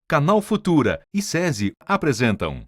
Canal Futura e SESI apresentam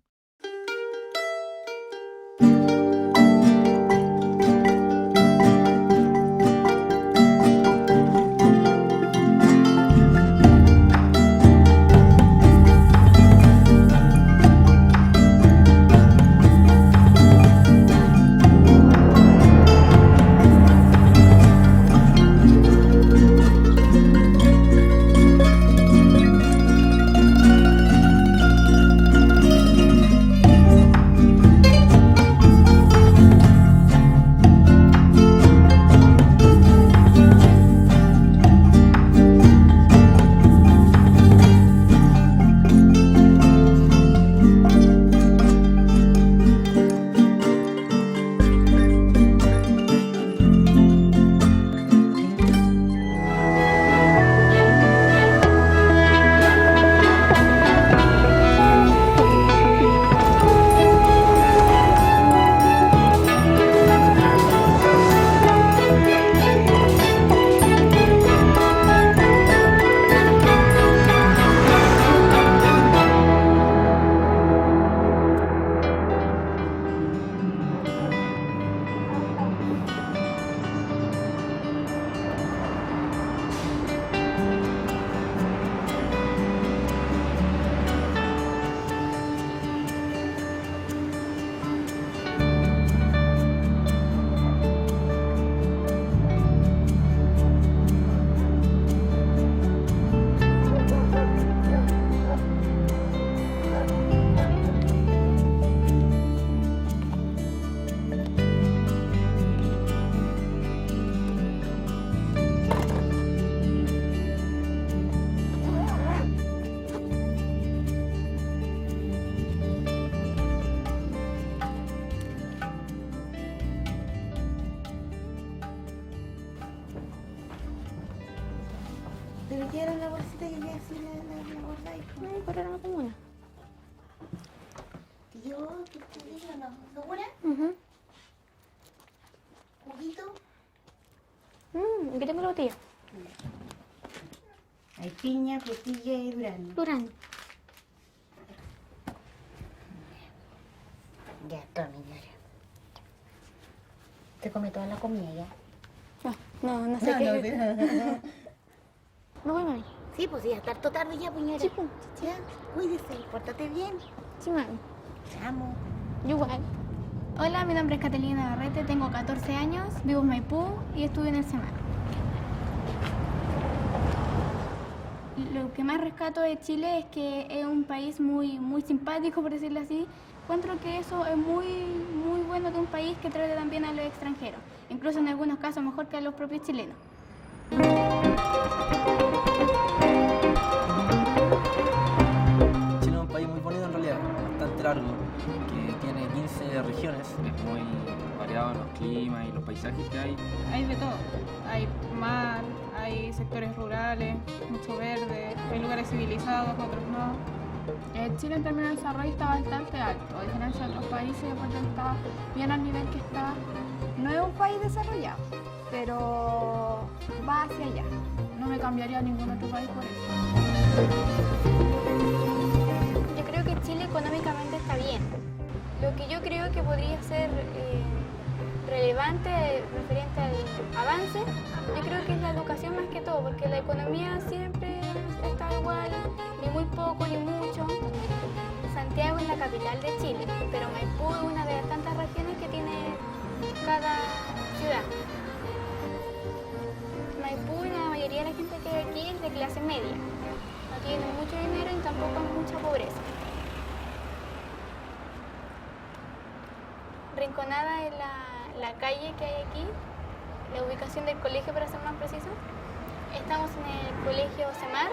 Pero ya era una bolsita que ya así la guardáis. No, pero era una comuna. Yo, que te digo, ¿no? ¿Segura? ¿Juguito? ¿Qué tengo la botella? Hay piña, frutilla y durazno. Durán. Ya, tome, señora. ¿Te come toda la comida ya? No sé qué. No voy, mami. Sí, pues ya está harto tarde ya, puñera. Sí, pues. Ya, cuídese, pórtate bien. Sí, mami. Te amo. Yo igual. Hola, mi nombre es Catalina Garrete, tengo 14 años, vivo en Maipú y estudio en el SEMAR. Lo que más rescato de Chile es que es un país muy simpático, por decirlo así. Encuentro que eso es muy bueno de un país que trata también a los extranjeros, incluso en algunos casos mejor que a los propios chilenos. Chile es un país muy bonito en realidad, bastante largo, que tiene 15 regiones, es muy variado los climas y los paisajes que hay. Hay de todo, hay mar, hay sectores rurales, mucho verde, hay lugares civilizados, otros no. Chile en términos de desarrollo está bastante alto, a diferencia de otros países, porque está bien al nivel que está. No es un país desarrollado, pero va hacia allá. No me cambiaría a ningún otro país por eso. Yo creo que Chile económicamente está bien. Lo que yo creo que podría ser relevante referente al avance, yo creo que es la educación más que todo, porque la economía siempre está igual, ni muy poco ni mucho. Santiago es la capital de Chile, pero Maipú es una de las tantas regiones que tiene cada ciudad. Maipú y la mayoría de la gente que hay aquí es de clase media. No tiene mucho dinero y tampoco mucha pobreza. Rinconada es la calle que hay aquí, la ubicación del colegio para ser más preciso. Estamos en el colegio SEMAR,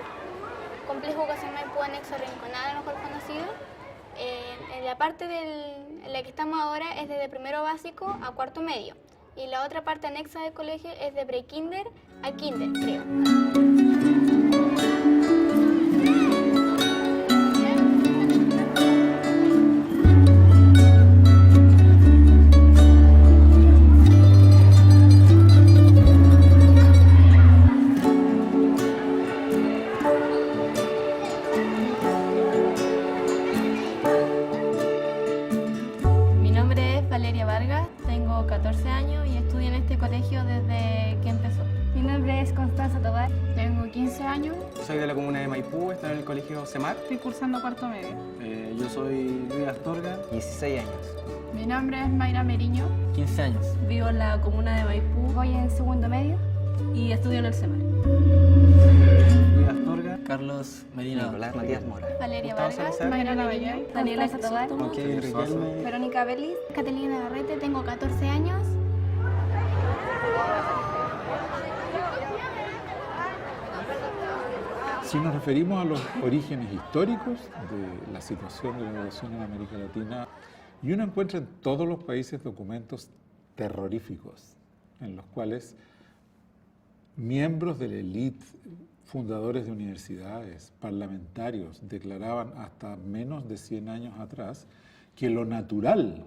Complejo Educacional Maipú Anexo a Rinconada, mejor conocido. En la parte en la que estamos ahora es desde primero básico a cuarto medio. Y la otra parte anexa del colegio es de pre-kinder a kinder, creo. Tengo 14 años y estudio en este colegio desde que empezó. Mi nombre es Constanza Tobar. Tengo 15 años, Soy de la comuna de Maipú, estoy en el colegio CEMAR. estoy cursando cuarto medio. Yo soy Luis Astorga. 16 años, Mi nombre es Mayra Meriño. 15 años. Vivo en la comuna de Maipú Voy en segundo medio. y estudio en el CEMAR. Luis Astorga. Carlos Medina. Nicolás Matías Mora. Valeria Gustavo Vargas, Salazar. Mayra Lavallén. Daniela Constanza Tobar. Crisóstomo. Kevin Riquelme. Verónica Belis. Catalina Garrete, tengo 14 años. Si nos referimos a los orígenes históricos de la situación de la educación en América Latina, y uno encuentra en todos los países documentos terroríficos en los cuales miembros de la élite, fundadores de universidades, parlamentarios, declaraban hasta menos de 100 años atrás que lo natural,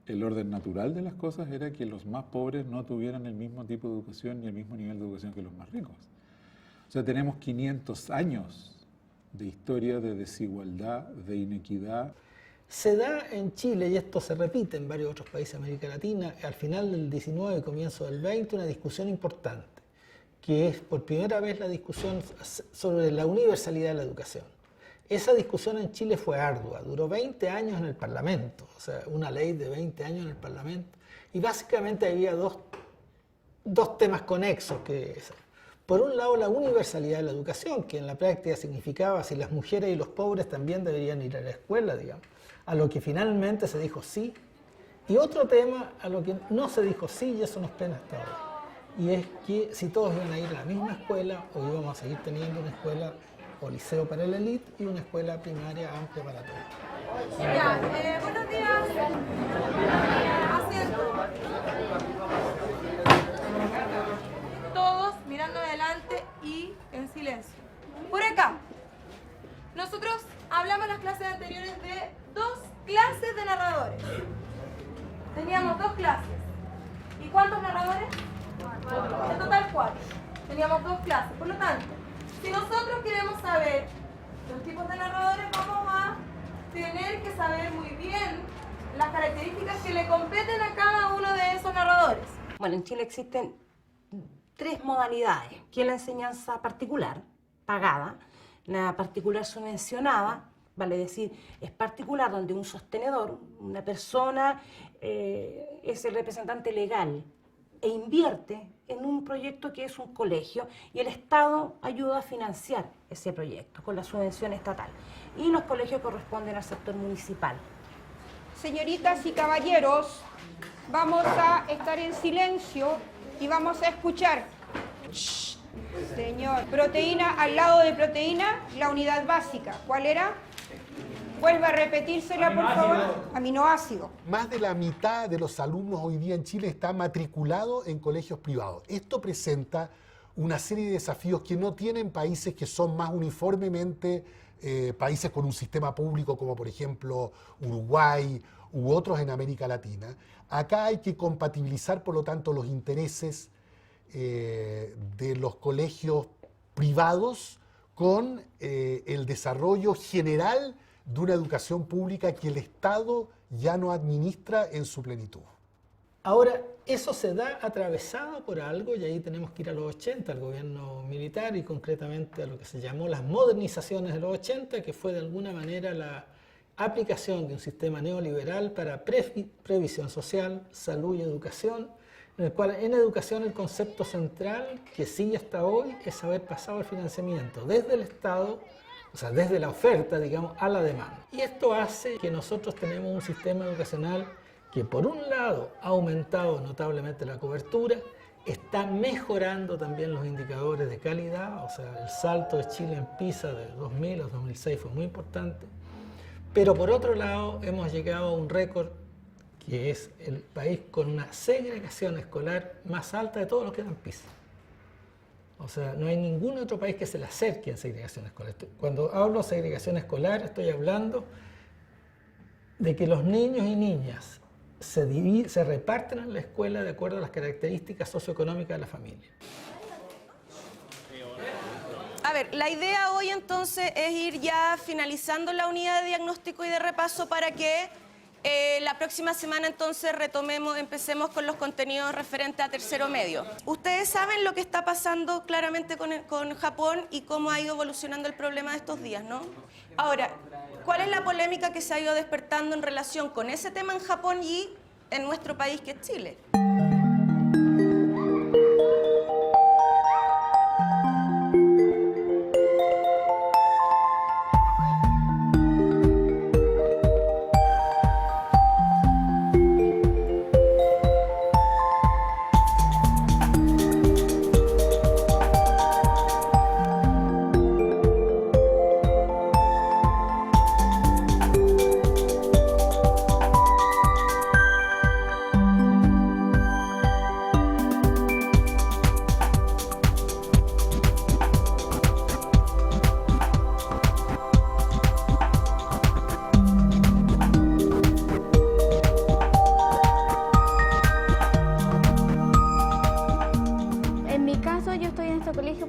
el orden natural de las cosas era que los más pobres no tuvieran el mismo tipo de educación ni el mismo nivel de educación que los más ricos. O sea, tenemos 500 años de historia de desigualdad, de inequidad. Se da en Chile, y esto se repite en varios otros países de América Latina, al final del 19 y comienzo del 20, una discusión importante, que es por primera vez la discusión sobre la universalidad de la educación. Esa discusión en Chile fue ardua, duró 20 años en el Parlamento, o sea, una ley de 20 años en el Parlamento, y básicamente había dos temas conexos. Por un lado, la universalidad de la educación, que en la práctica significaba si las mujeres y los pobres también deberían ir a la escuela, digamos, a lo que finalmente se dijo sí. Y otro tema a lo que no se dijo sí, y eso nos pena hasta ahora. Y es que si todos iban a ir a la misma escuela, o íbamos a seguir teniendo una escuela o liceo para la élite y una escuela primaria amplia para todos. Buenos días. Asiento. Todos mirando adelante y en silencio. Por acá. Nosotros hablamos en las clases anteriores de 2 clases de narradores. Teníamos 2 clases. ¿Y cuántos narradores? En total 4. Teníamos 2 clases. Por lo tanto, si nosotros queremos saber los tipos de narradores, vamos a tener que saber muy bien las características que le competen a cada uno de esos narradores. Bueno, en Chile existen 3 modalidades, que es la enseñanza particular, pagada, la particular subvencionada, vale decir, es particular donde un sostenedor, una persona, es el representante legal e invierte en un proyecto que es un colegio y el Estado ayuda a financiar ese proyecto con la subvención estatal. Y los colegios corresponden al sector municipal. Señoritas y caballeros, vamos a estar en silencio y vamos a escuchar. Shh. Señor, proteína al lado de proteína, la unidad básica. ¿Cuál era? Vuelva a repetírsela, por favor. Aminoácido. Más de la mitad de los alumnos hoy día en Chile está matriculado en colegios privados. Esto presenta una serie de desafíos que no tienen países que son más uniformemente países con un sistema público como por ejemplo Uruguay u otros en América Latina. Acá hay que compatibilizar, por lo tanto, los intereses de los colegios privados con el desarrollo general de una educación pública que el Estado ya no administra en su plenitud. Ahora, eso se da atravesado por algo, y ahí tenemos que ir a los 80, al gobierno militar y concretamente a lo que se llamó las modernizaciones de los 80, que fue de alguna manera la aplicación de un sistema neoliberal para previsión social, salud y educación, en el cual en educación el concepto central que sigue hasta hoy es haber pasado el financiamiento desde el Estado, o sea, desde la oferta, digamos, a la demanda. Y esto hace que nosotros tenemos un sistema educacional que por un lado ha aumentado notablemente la cobertura, está mejorando también los indicadores de calidad, o sea, el salto de Chile en PISA de 2000 a 2006 fue muy importante, pero por otro lado hemos llegado a un récord que es el país con una segregación escolar más alta de todos los que dan PISA. O sea, no hay ningún otro país que se le acerque en segregación escolar. Cuando hablo de segregación escolar, estoy hablando de que los niños y niñas se reparten en la escuela de acuerdo a las características socioeconómicas de la familia. A ver, la idea hoy entonces es ir ya finalizando la unidad de diagnóstico y de repaso para que La próxima semana entonces empecemos con los contenidos referentes a tercero medio. Ustedes saben lo que está pasando claramente con Japón y cómo ha ido evolucionando el problema de estos días, ¿no? Ahora, ¿cuál es la polémica que se ha ido despertando en relación con ese tema en Japón y en nuestro país, que es Chile?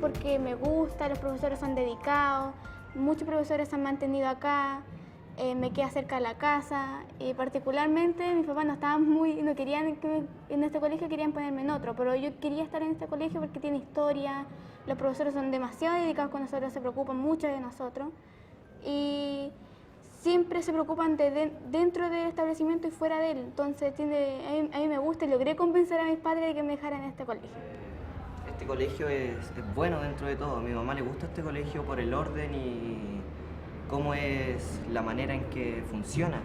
Porque me gusta, los profesores son dedicados, muchos profesores se han mantenido acá, me queda cerca de la casa y particularmente mis papás no querían que en este colegio, querían ponerme en otro, pero yo quería estar en este colegio porque tiene historia, los profesores son demasiado dedicados con nosotros, se preocupan mucho de nosotros y siempre se preocupan dentro del establecimiento y fuera de él, entonces a mí me gusta y logré convencer a mis padres de que me dejaran en este colegio. Este colegio es bueno dentro de todo. A mi mamá le gusta este colegio por el orden y cómo es la manera en que funciona.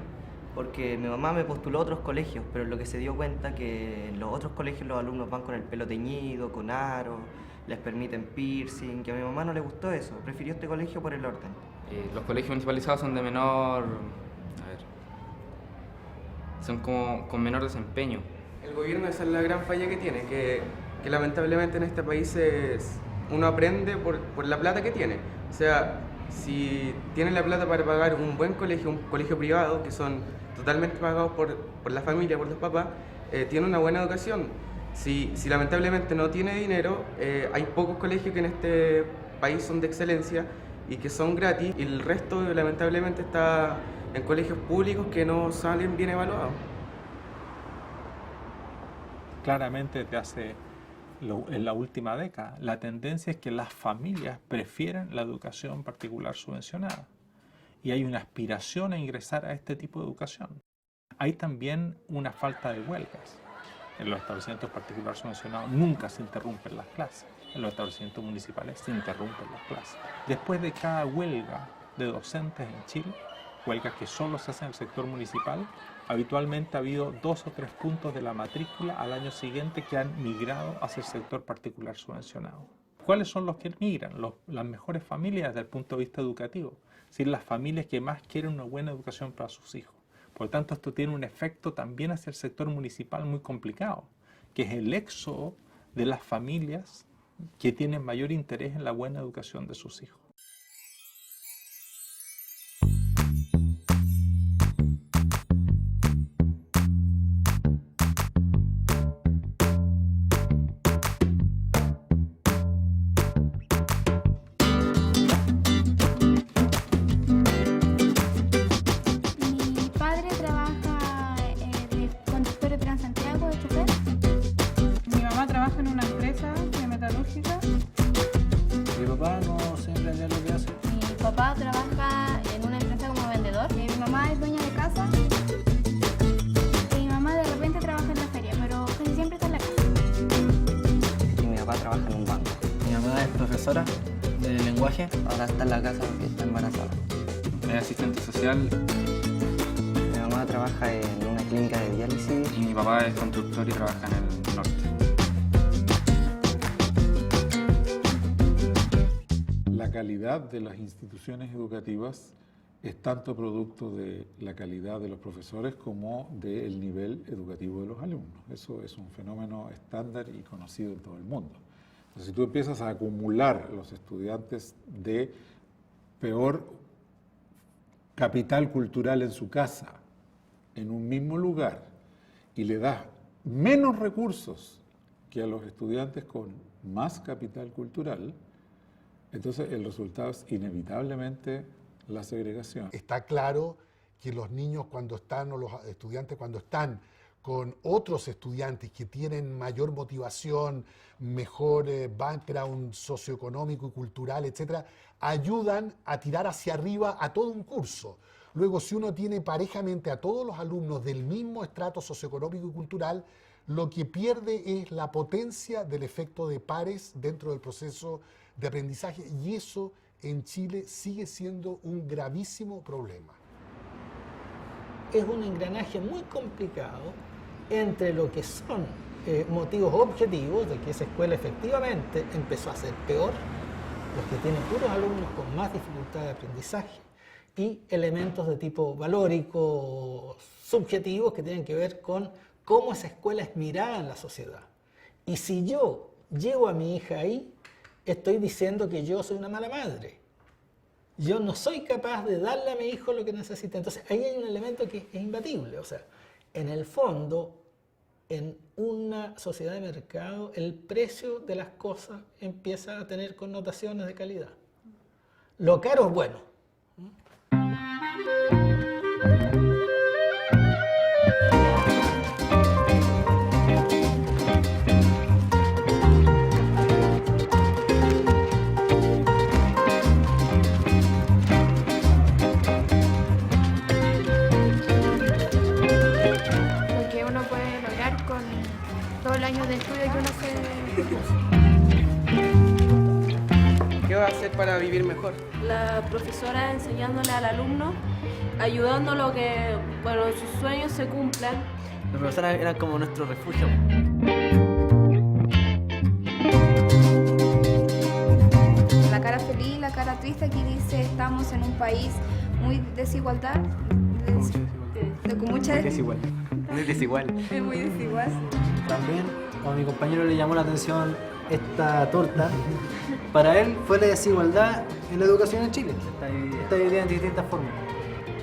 Porque mi mamá me postuló a otros colegios, pero lo que se dio cuenta que en los otros colegios los alumnos van con el pelo teñido, con aro, les permiten piercing, que a mi mamá no le gustó eso. Prefirió este colegio por el orden. Los colegios municipalizados son de menor... son como con menor desempeño. El gobierno, esa es la gran falla que tiene, que lamentablemente en este país uno aprende por la plata que tiene. O sea, si tienen la plata para pagar un buen colegio, un colegio privado, que son totalmente pagados por la familia, por los papás, tiene una buena educación. Si lamentablemente no tiene dinero, hay pocos colegios que en este país son de excelencia y que son gratis, y el resto lamentablemente está en colegios públicos que no salen bien evaluados. Claramente en la última década, la tendencia es que las familias prefieren la educación particular subvencionada y hay una aspiración a ingresar a este tipo de educación. Hay también una falta de huelgas. En los establecimientos particulares subvencionados nunca se interrumpen las clases. En los establecimientos municipales se interrumpen las clases. Después de cada huelga de docentes en Chile, huelgas que solo se hacen en el sector municipal, habitualmente ha habido 2 o 3 puntos de la matrícula al año siguiente que han migrado hacia el sector particular subvencionado. ¿Cuáles son los que migran? Las mejores familias desde el punto de vista educativo, es decir, las familias que más quieren una buena educación para sus hijos. Por lo tanto, esto tiene un efecto también hacia el sector municipal muy complicado, que es el éxodo de las familias que tienen mayor interés en la buena educación de sus hijos. En una empresa de metalúrgica. Mi papá no sé en realidad lo que hace. Mi papá trabaja en una empresa como vendedor. Mi mamá es dueña de casa. Y mi mamá de repente trabaja en la feria, pero casi siempre está en la casa. Y mi papá trabaja en un banco. Mi mamá es profesora de lenguaje. Ahora está en la casa porque está embarazada. Es asistente social. Mi mamá trabaja en una clínica de diálisis. Y mi papá es constructor y trabaja en el norte. La calidad de las instituciones educativas es tanto producto de la calidad de los profesores como del nivel educativo de los alumnos. Eso es un fenómeno estándar y conocido en todo el mundo. Entonces, si tú empiezas a acumular los estudiantes de peor capital cultural en su casa, en un mismo lugar, y le das menos recursos que a los estudiantes con más capital cultural, entonces el resultado es inevitablemente la segregación. Está claro que los niños cuando están, o los estudiantes cuando están con otros estudiantes que tienen mayor motivación, mejor background socioeconómico y cultural, etcétera, ayudan a tirar hacia arriba a todo un curso. Luego, si uno tiene parejamente a todos los alumnos del mismo estrato socioeconómico y cultural, lo que pierde es la potencia del efecto de pares dentro del proceso de aprendizaje, y eso en Chile sigue siendo un gravísimo problema. Es un engranaje muy complicado entre lo que son motivos objetivos de que esa escuela efectivamente empezó a ser peor, los que tienen puros alumnos con más dificultad de aprendizaje, y elementos de tipo valórico, subjetivos, que tienen que ver con cómo esa escuela es mirada en la sociedad. Y si yo llevo a mi hija ahí, estoy diciendo que yo soy una mala madre. Yo no soy capaz de darle a mi hijo lo que necesita. Entonces ahí hay un elemento que es imbatible. O sea, en el fondo, en una sociedad de mercado, el precio de las cosas empieza a tener connotaciones de calidad. Lo caro es bueno. Años de estudio que uno se... ¿Qué va a hacer para vivir mejor? La profesora enseñándole al alumno, ayudándolo a que sus sueños se cumplan. Las profesoras eran como nuestro refugio. La cara feliz, la cara triste, aquí dice estamos en un país muy desigualdad. Con mucha desigual. Muy desigual. Es muy desigual. También, a mi compañero le llamó la atención esta torta. Para él fue la desigualdad en la educación en Chile. Está dividida en distintas formas.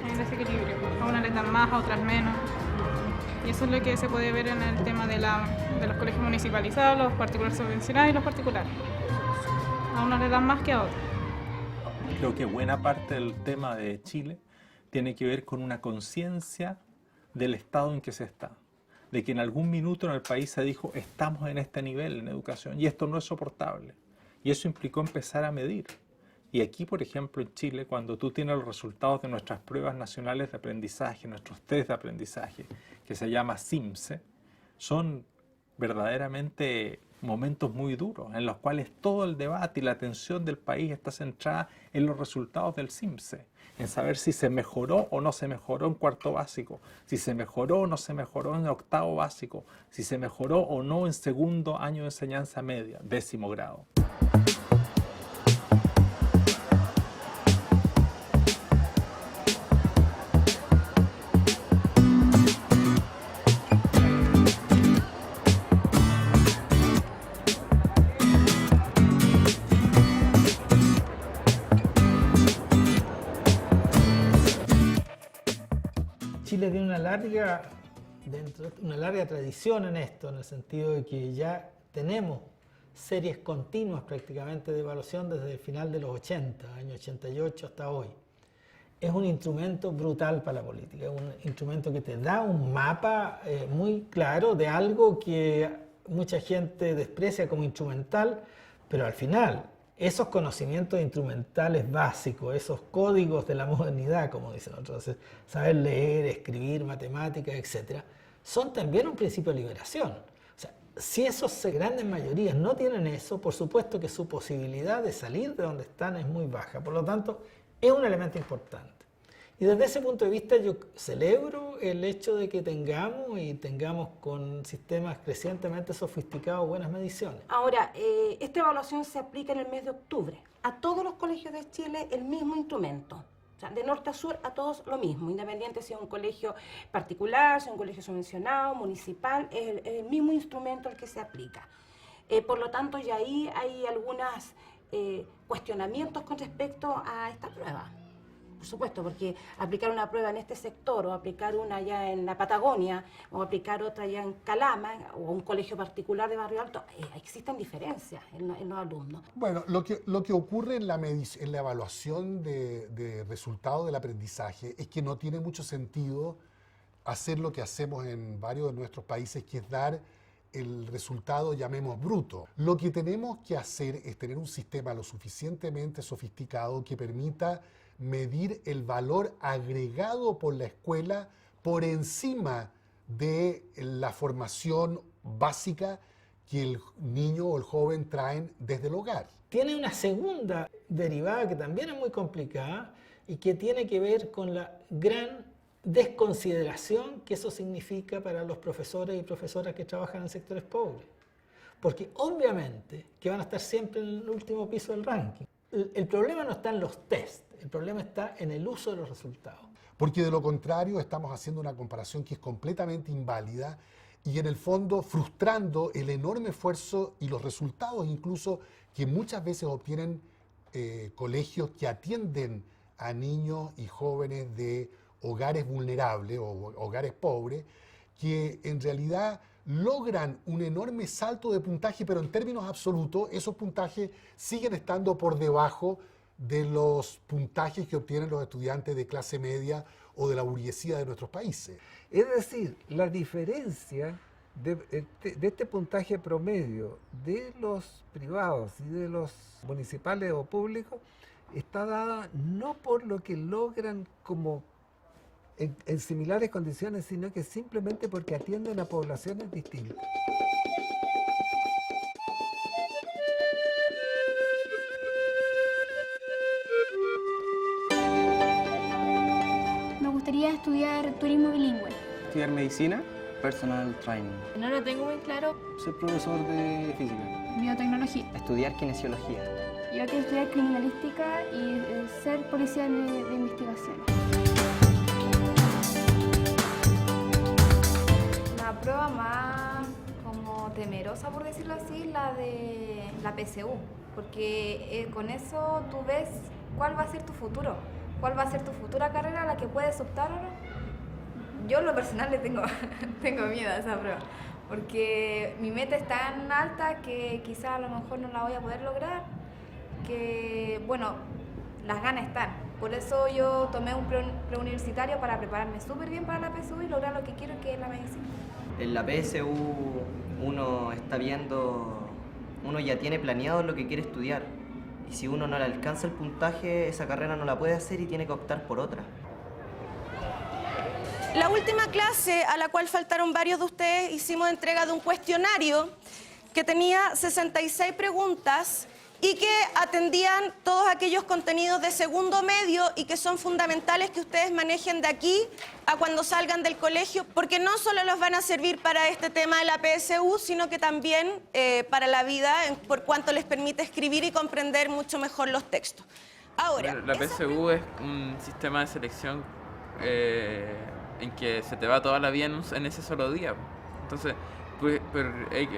Hay un desequilibrio. A unas les dan más, a otras menos. Y eso es lo que se puede ver en el tema de los colegios municipalizados, los particulares subvencionados y los particulares. A unos les dan más que a otros. Creo que buena parte del tema de Chile tiene que ver con una conciencia del estado en que se está. De que en algún minuto en el país se dijo, estamos en este nivel en educación y esto no es soportable. Y eso implicó empezar a medir. Y aquí, por ejemplo, en Chile, cuando tú tienes los resultados de nuestras pruebas nacionales de aprendizaje, nuestros test de aprendizaje, que se llama CIMSE, son verdaderamente momentos muy duros, en los cuales todo el debate y la atención del país está centrada en los resultados del CIMSE, en saber si se mejoró o no se mejoró en cuarto básico, si se mejoró o no se mejoró en octavo básico, si se mejoró o no en segundo año de enseñanza media, 10º grado. Chile tiene una larga tradición en esto, en el sentido de que ya tenemos series continuas prácticamente de evaluación desde el final de los 80, año 88 hasta hoy. Es un instrumento brutal para la política, es un instrumento que te da un mapa muy claro de algo que mucha gente desprecia como instrumental, pero al final esos conocimientos instrumentales básicos, esos códigos de la modernidad, como dicen otros, saber leer, escribir, matemáticas, etc., son también un principio de liberación. O sea, si esas grandes mayorías no tienen eso, por supuesto que su posibilidad de salir de donde están es muy baja. Por lo tanto, es un elemento importante. Y desde ese punto de vista yo celebro el hecho de que tengamos con sistemas crecientemente sofisticados buenas mediciones. Ahora, esta evaluación se aplica en el mes de octubre. A todos los colegios de Chile el mismo instrumento. O sea, de norte a sur a todos lo mismo, independiente si es un colegio particular, si es un colegio subvencionado, municipal, es el mismo instrumento el que se aplica. Por lo tanto, ya ahí hay algunos cuestionamientos con respecto a esta prueba. por supuesto, porque aplicar una prueba en este sector o aplicar una allá en la Patagonia o aplicar otra allá en Calama o un colegio particular de Barrio Alto, existen diferencias en los alumnos. Bueno, lo que ocurre en la evaluación de resultados del aprendizaje es que no tiene mucho sentido hacer lo que hacemos en varios de nuestros países, que es dar el resultado, llamemos, bruto. Lo que tenemos que hacer es tener un sistema lo suficientemente sofisticado que permita medir el valor agregado por la escuela por encima de la formación básica que el niño o el joven traen desde el hogar. Tiene una segunda derivada que también es muy complicada y que tiene que ver con la gran desconsideración que eso significa para los profesores y profesoras que trabajan en sectores pobres. Porque obviamente que van a estar siempre en el último piso del ranking. El problema no está en los test, el problema está en el uso de los resultados. Porque de lo contrario estamos haciendo una comparación que es completamente inválida y en el fondo frustrando el enorme esfuerzo y los resultados incluso que muchas veces obtienen colegios que atienden a niños y jóvenes de hogares vulnerables o hogares pobres, que en realidad logran un enorme salto de puntaje, pero en términos absolutos esos puntajes siguen estando por debajo de los puntajes que obtienen los estudiantes de clase media o de la burguesía de nuestros países. Es decir, la diferencia de este puntaje promedio de los privados y de los municipales o públicos está dada no por lo que logran como en similares condiciones, sino que simplemente porque atienden a poblaciones distintas. Me gustaría estudiar turismo bilingüe. Estudiar medicina, personal training. No lo tengo muy claro. Ser profesor de física. Biotecnología. Estudiar kinesiología. Yo quiero estudiar criminalística y ser policía de investigación. La prueba más como temerosa, por decirlo así, la de la PSU, porque con eso tú ves cuál va a ser tu futuro, cuál va a ser tu futura carrera a la que puedes optar o no. Yo en lo personal le tengo miedo a esa prueba, porque mi meta es tan alta que quizás a lo mejor no la voy a poder lograr, que bueno, las ganas están. Por eso yo tomé un preuniversitario para prepararme súper bien para la PSU y lograr lo que quiero, que es la medicina. En la PSU uno está viendo, uno ya tiene planeado lo que quiere estudiar. Y si uno no le alcanza el puntaje, esa carrera no la puede hacer y tiene que optar por otra. La última clase, a la cual faltaron varios de ustedes, hicimos entrega de un cuestionario que tenía 66 preguntas y que atendían todos aquellos contenidos de segundo medio y que son fundamentales que ustedes manejen de aquí a cuando salgan del colegio, porque no solo los van a servir para este tema de la PSU, sino que también para la vida, por cuanto les permite escribir y comprender mucho mejor los textos. Ahora, la PSU es un sistema de selección en que se te va toda la vida en ese solo día. Entonces, pues,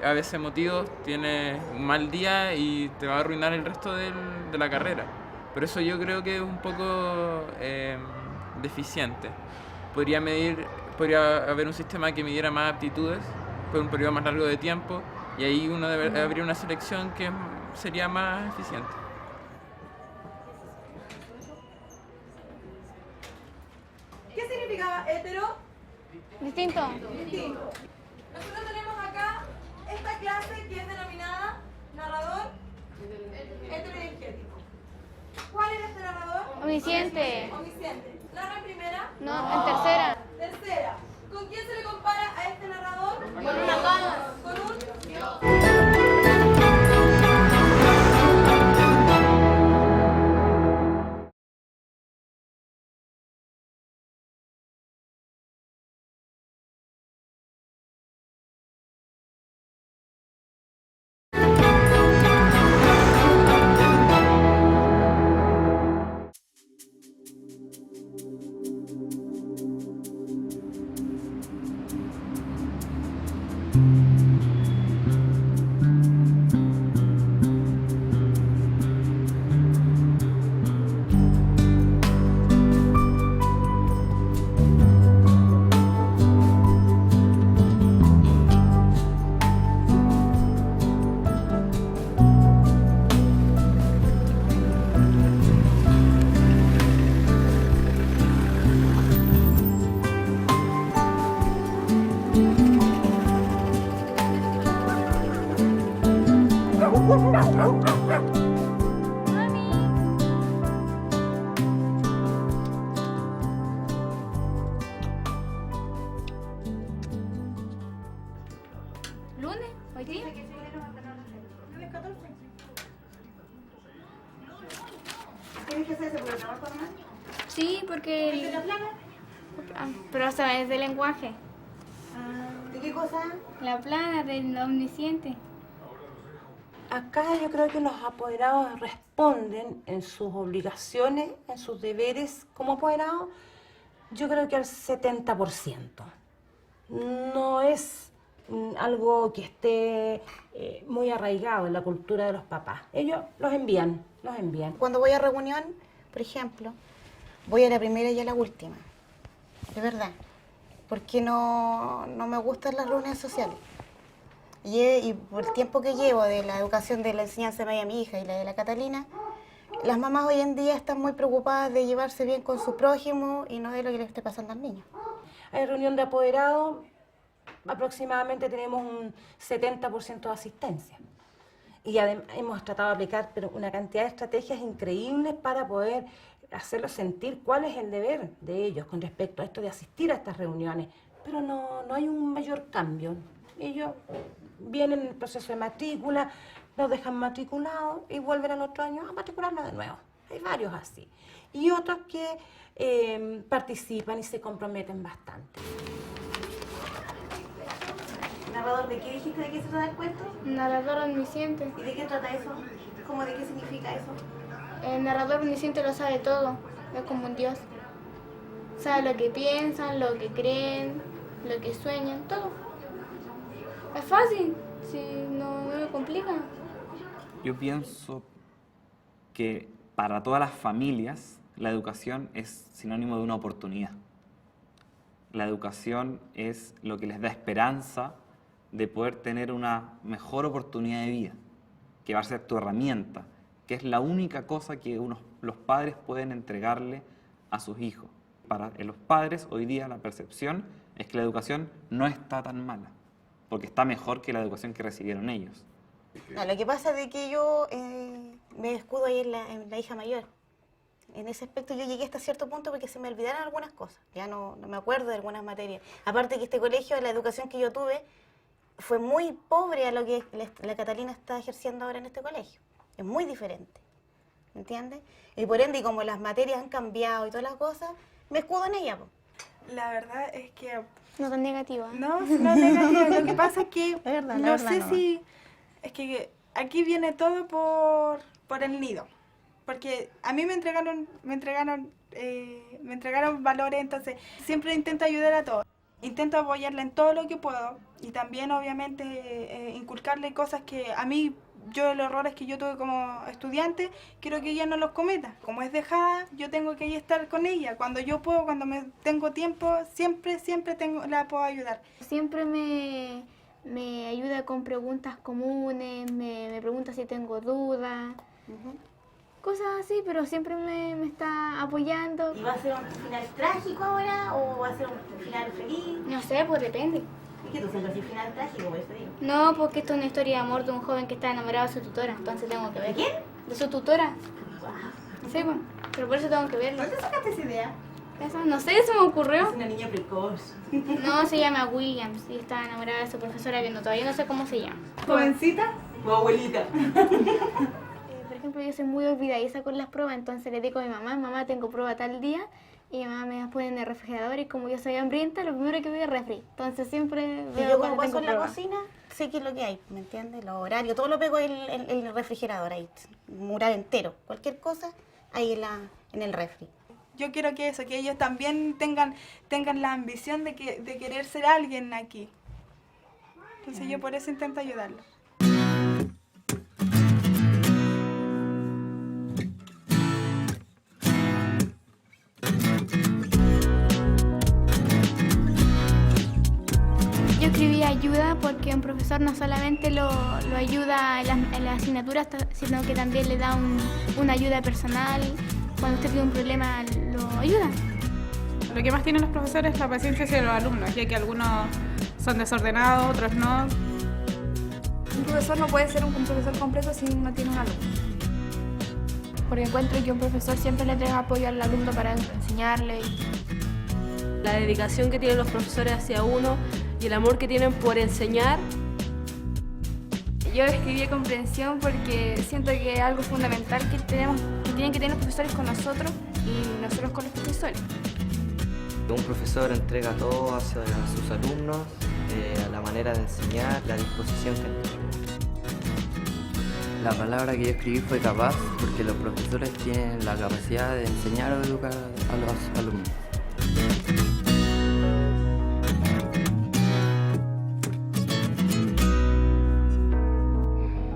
a veces motivos, tienes un mal día y te va a arruinar el resto de la carrera. Por eso yo creo que es un poco deficiente. Podría haber un sistema que midiera más aptitudes por un periodo más largo de tiempo y ahí uno habría una selección que sería más eficiente. ¿Qué significa hetero? Distinto. Distinto. Nosotros tenemos acá esta clase que es denominada narrador heterodigético. ¿Cuál es este narrador? Omnisciente. Omnisciente. ¿Narra en primera? No, en tercera. Tercera. ¿Con quién se le compara a este narrador? Con una cama. Con un dios. ¿Lunes? ¿Hoy día? ¿Tienes que hacerse por el trabajo nomás? Sí, porque... Pero sabes de lenguaje. ¿De qué cosa? La plana del omnisciente. Acá yo creo que los apoderados responden en sus obligaciones, en sus deberes como apoderados, yo creo que al 70%. No es algo que esté muy arraigado en la cultura de los papás. Ellos los envían. Cuando voy a reunión, por ejemplo, voy a la primera y a la última. De verdad. Porque no me gustan las reuniones sociales. Y por el tiempo que llevo de la educación de la enseñanza media de mi hija y la de la Catalina, las mamás hoy en día están muy preocupadas de llevarse bien con su prójimo y no de lo que le esté pasando al niño. Hay reunión de apoderados, aproximadamente tenemos un 70% de asistencia. Y hemos tratado de aplicar una cantidad de estrategias increíbles para poder hacerlos sentir cuál es el deber de ellos con respecto a esto de asistir a estas reuniones. Pero no hay un mayor cambio. Ellos vienen en el proceso de matrícula, nos dejan matriculados y vuelven al otro año a matricularnos de nuevo. Hay varios así. Y otros que participan y se comprometen bastante. ¿Narrador de qué dijiste? ¿De qué se trata el cuento? Narrador omnisciente. ¿Y de qué trata eso? ¿Cómo de qué significa eso? El narrador omnisciente lo sabe todo. Es como un dios. Sabe lo que piensan, lo que creen, lo que sueñan, todo. Es fácil, si no me complica. Yo pienso que para todas las familias la educación es sinónimo de una oportunidad. La educación es lo que les da esperanza de poder tener una mejor oportunidad de vida, que va a ser tu herramienta, que es la única cosa que los padres pueden entregarle a sus hijos. Para los padres hoy día la percepción es que la educación no está tan mala, porque está mejor que la educación que recibieron ellos. No, lo que pasa es que yo me escudo ahí en la hija mayor. En ese aspecto yo llegué hasta cierto punto porque se me olvidaron algunas cosas. Ya no me acuerdo de algunas materias. Aparte que este colegio, la educación que yo tuve, fue muy pobre a lo que la Catalina está ejerciendo ahora en este colegio. Es muy diferente, ¿me entiendes? Y por ende, y como las materias han cambiado y todas las cosas, me escudo en ella. La verdad es que... No tan negativa. No es negativa. Lo que pasa es que no sé si... Es que aquí viene todo por el nido. Porque a mí me entregaron valores, entonces siempre intento ayudar a todos. Intento apoyarla en todo lo que puedo y también obviamente inculcarle cosas que a mí, los errores que yo tuve como estudiante, quiero que ella no los cometa. Como es dejada, yo tengo que estar con ella. Cuando yo puedo, cuando tengo tiempo, siempre la puedo ayudar. Siempre me ayuda con preguntas comunes, me pregunta si tengo dudas. Cosas así, pero siempre me está apoyando. ¿Y va a ser un final trágico ahora o va a ser un final feliz? No sé, pues depende. ¿Y qué tú siempre así final trágico, por eso digo? No, porque esto es una historia de amor de un joven que está enamorado de su tutora, entonces tengo que ver. ¿De quién? De su tutora. Sí, pues, pero por eso tengo que verlo. ¿Dónde sacaste esa idea? Eso, no sé, eso me ocurrió. Es una niña precoz. No, se llama Williams y está enamorada de su profesora que todavía no sé cómo se llama. ¿Jovencita? ¿O abuelita? Por ejemplo, yo soy muy olvidadiza con las pruebas, entonces le digo a mi mamá, tengo prueba tal día, y mi mamá me pone en el refrigerador, y como yo soy hambrienta, lo primero que veo es refri. Entonces siempre veo. Y yo como paso en la cocina, sé qué es lo que hay, ¿me entiendes? Los horarios, todo lo pego en el refrigerador, ahí, un mural entero, cualquier cosa, ahí en el refri. Yo quiero que ellos también tengan la ambición de querer ser alguien aquí. Entonces yo por eso intento ayudarlos. Yo escribí ayuda porque un profesor no solamente lo ayuda en la asignatura, sino que también le da una ayuda personal. Cuando usted tiene un problema, lo ayuda. Lo que más tienen los profesores es la paciencia hacia los alumnos, ya que algunos son desordenados, otros no. Un profesor no puede ser un profesor completo si no tiene un alumno. Porque encuentro que un profesor siempre le entrega apoyo al alumno para enseñarle. La dedicación que tienen los profesores hacia uno y el amor que tienen por enseñar. Yo escribí comprensión porque siento que es algo fundamental que tienen que tener los profesores con nosotros y nosotros con los profesores. Un profesor entrega todo hacia sus alumnos, a la manera de enseñar, la disposición que entrega. La palabra que yo escribí fue capaz porque los profesores tienen la capacidad de enseñar o educar a los alumnos.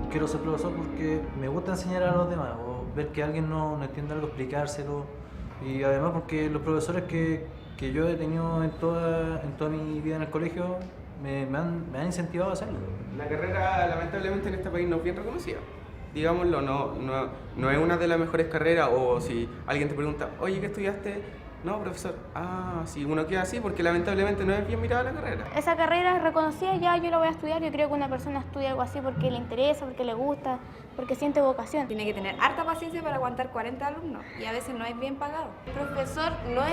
Quiero ser profesor porque me gusta enseñar a los demás, o ver que alguien no entiende algo, explicárselo. Y además porque los profesores que yo he tenido en toda mi vida en el colegio me han incentivado a hacerlo. La carrera, lamentablemente, en este país no es bien reconocida. Digámoslo, no es una de las mejores carreras, o si alguien te pregunta, oye, ¿qué estudiaste? No, profesor. Ah, sí, uno queda así porque lamentablemente no es bien mirada la carrera. Esa carrera es reconocida, ya yo la voy a estudiar. Yo creo que una persona estudia algo así porque le interesa, porque le gusta, porque siente vocación. Tiene que tener harta paciencia para aguantar 40 alumnos y a veces no es bien pagado. El profesor no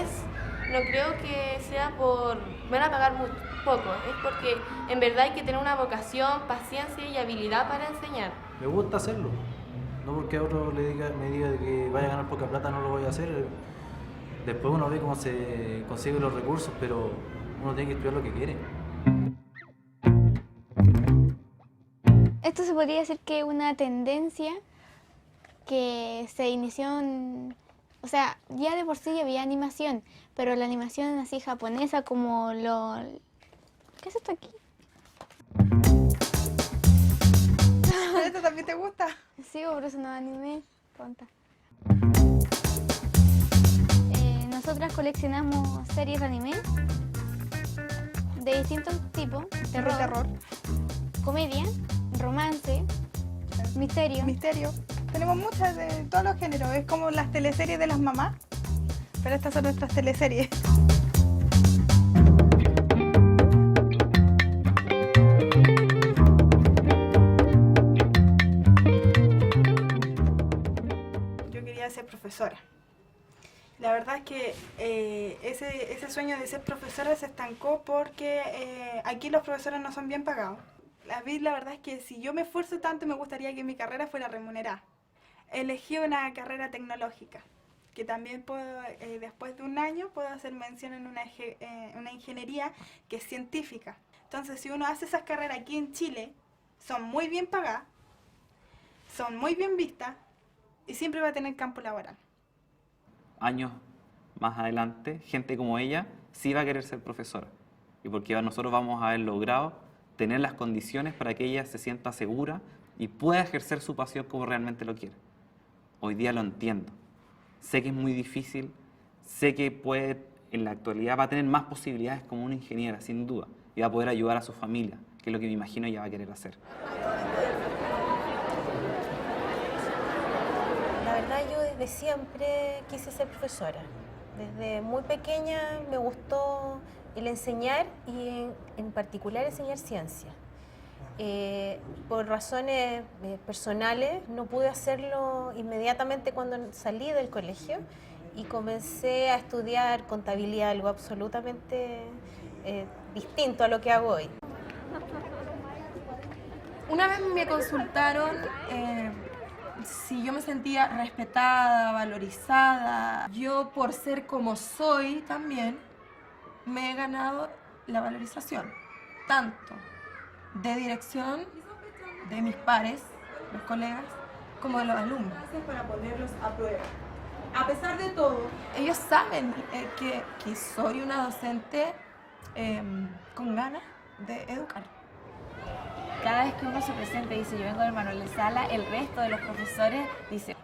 creo que sea por van a pagar muy poco, es porque en verdad hay que tener una vocación, paciencia y habilidad para enseñar. Me gusta hacerlo, no porque a otro me diga que vaya a ganar poca plata no lo voy a hacer. Después uno ve cómo se consiguen los recursos, pero uno tiene que estudiar lo que quiere. Esto se podría decir que es una tendencia que se inició o sea, ya de por sí había animación, pero la animación así japonesa como ¿Qué es esto aquí? ¿Esto también te gusta? Sí, por eso no anime, tonta. Nosotras coleccionamos series de anime de distintos tipos. Terror, comedia, romance, misterio. Tenemos muchas de todos los géneros. Es como las teleseries de las mamás, pero estas son nuestras teleseries. Yo quería ser profesora. La verdad es que ese sueño de ser profesora se estancó porque aquí los profesores no son bien pagados. La verdad es que si yo me esfuerzo tanto, me gustaría que mi carrera fuera remunerada. Elegí una carrera tecnológica, que también puedo, después de un año, puedo hacer mención en una ingeniería que es científica. Entonces, si uno hace esas carreras aquí en Chile, son muy bien pagadas, son muy bien vistas y siempre va a tener campo laboral. Años más adelante, gente como ella sí va a querer ser profesora. Y porque nosotros vamos a haber logrado tener las condiciones para que ella se sienta segura y pueda ejercer su pasión como realmente lo quiere. Hoy día lo entiendo. Sé que es muy difícil, sé que en la actualidad va a tener más posibilidades como una ingeniera, sin duda, y va a poder ayudar a su familia, que es lo que me imagino ella va a querer hacer. La verdad, yo desde siempre quise ser profesora. Desde muy pequeña me gustó el enseñar y en particular enseñar ciencia. Por razones personales no pude hacerlo inmediatamente cuando salí del colegio y comencé a estudiar contabilidad, algo absolutamente distinto a lo que hago hoy. Una vez me consultaron si yo me sentía respetada, valorizada. Yo, por ser como soy también, me he ganado la valorización, tanto de dirección, de mis pares, los colegas, como de los alumnos. Gracias para ponerlos a prueba. A pesar de todo, ellos saben que soy una docente con ganas de educar. Cada vez que uno se presenta y dice yo vengo del Manuel de Sala, el resto de los profesores dice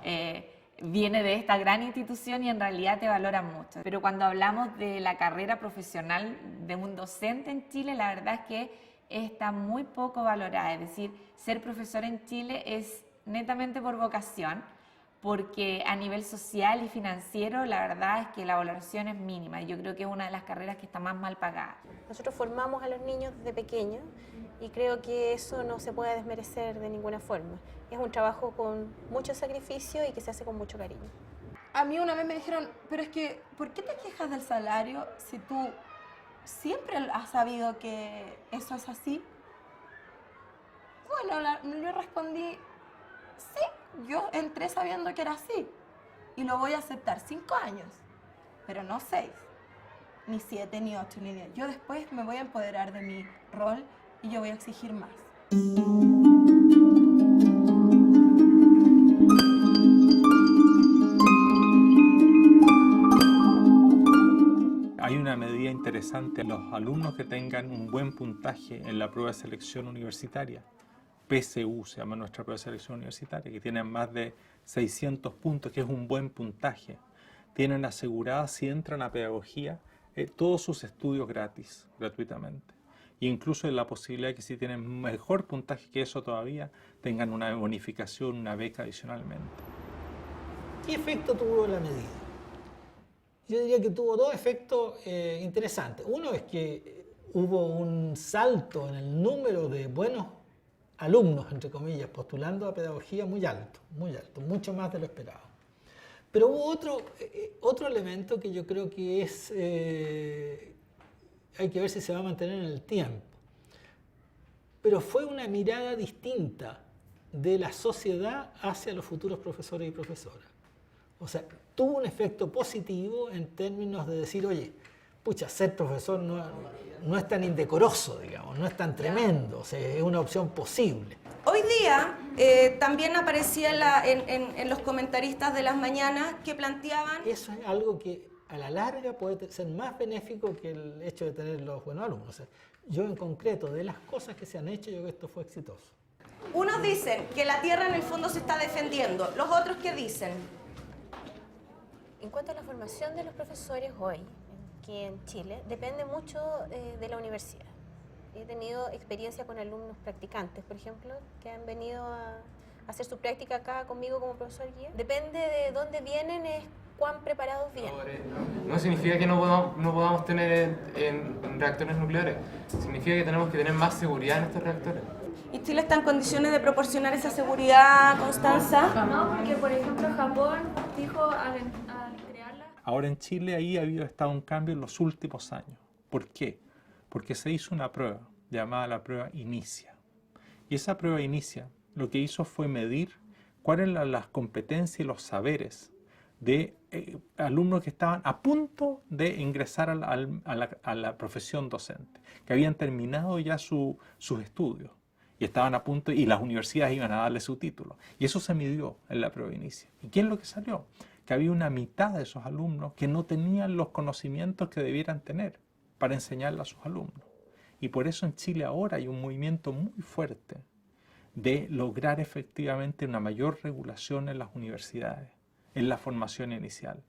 viene de esta gran institución y en realidad te valoran mucho. Pero cuando hablamos de la carrera profesional de un docente en Chile, la verdad es que está muy poco valorada. Es decir, ser profesor en Chile es netamente por vocación, porque a nivel social y financiero la verdad es que la valoración es mínima. Yo creo que es una de las carreras que está más mal pagada. Nosotros formamos a los niños desde pequeños y creo que eso no se puede desmerecer de ninguna forma. Es un trabajo con mucho sacrificio y que se hace con mucho cariño. A mí una vez me dijeron, pero es que, ¿por qué te quejas del salario si tú siempre has sabido que eso es así? Bueno, yo respondí, sí, yo entré sabiendo que era así y lo voy a aceptar 5 años, pero no 6, ni 7, ni 8, ni 10. Yo después me voy a empoderar de mi rol y yo voy a exigir más. Hay una medida interesante, los alumnos que tengan un buen puntaje en la prueba de selección universitaria, PSU se llama nuestra prueba de selección universitaria, que tienen más de 600 puntos, que es un buen puntaje, tienen aseguradas, si entran a pedagogía, todos sus estudios gratis, gratuitamente. E incluso la posibilidad de que si tienen mejor puntaje que eso todavía, tengan una bonificación, una beca adicionalmente. ¿Qué efecto tuvo la medida? Yo diría que tuvo 2 efectos interesantes. Uno es que hubo un salto en el número de buenos alumnos, entre comillas, postulando a pedagogía muy alto, mucho más de lo esperado. Pero hubo otro elemento que yo creo que es, hay que ver si se va a mantener en el tiempo. Pero fue una mirada distinta de la sociedad hacia los futuros profesores y profesoras. O sea, tuvo un efecto positivo en términos de decir, oye, pucha, ser profesor no es tan indecoroso, digamos, no es tan tremendo, o sea, es una opción posible. Hoy día también aparecía en los comentaristas de las mañanas que planteaban... Eso es algo que a la larga puede ser más benéfico que el hecho de tener los buenos alumnos. O sea, yo en concreto, de las cosas que se han hecho, yo creo que esto fue exitoso. Unos dicen que la tierra en el fondo se está defendiendo, los otros ¿qué dicen? En cuanto a la formación de los profesores hoy, aquí en Chile, depende mucho de la universidad. He tenido experiencia con alumnos practicantes, por ejemplo, que han venido a hacer su práctica acá conmigo como profesor guía. Depende de dónde vienen, es cuán preparados vienen. No significa que no podamos tener en reactores nucleares, significa que tenemos que tener más seguridad en estos reactores. ¿Y Chile está en condiciones de proporcionar esa seguridad, Constanza? No, porque por ejemplo Japón dijo al crearla... Ahora en Chile ahí ha estado un cambio en los últimos años. ¿Por qué? Porque se hizo una prueba llamada la prueba Inicia. Y esa prueba Inicia lo que hizo fue medir cuáles eran las competencias y los saberes de alumnos que estaban a punto de ingresar a la profesión docente, que habían terminado ya sus estudios y estaban a punto, y las universidades iban a darle su título. Y eso se midió en la prueba Inicia. ¿Y qué es lo que salió? Que había una mitad de esos alumnos que no tenían los conocimientos que debieran tener para enseñarle a sus alumnos. Y por eso en Chile ahora hay un movimiento muy fuerte de lograr efectivamente una mayor regulación en las universidades, en la formación inicial.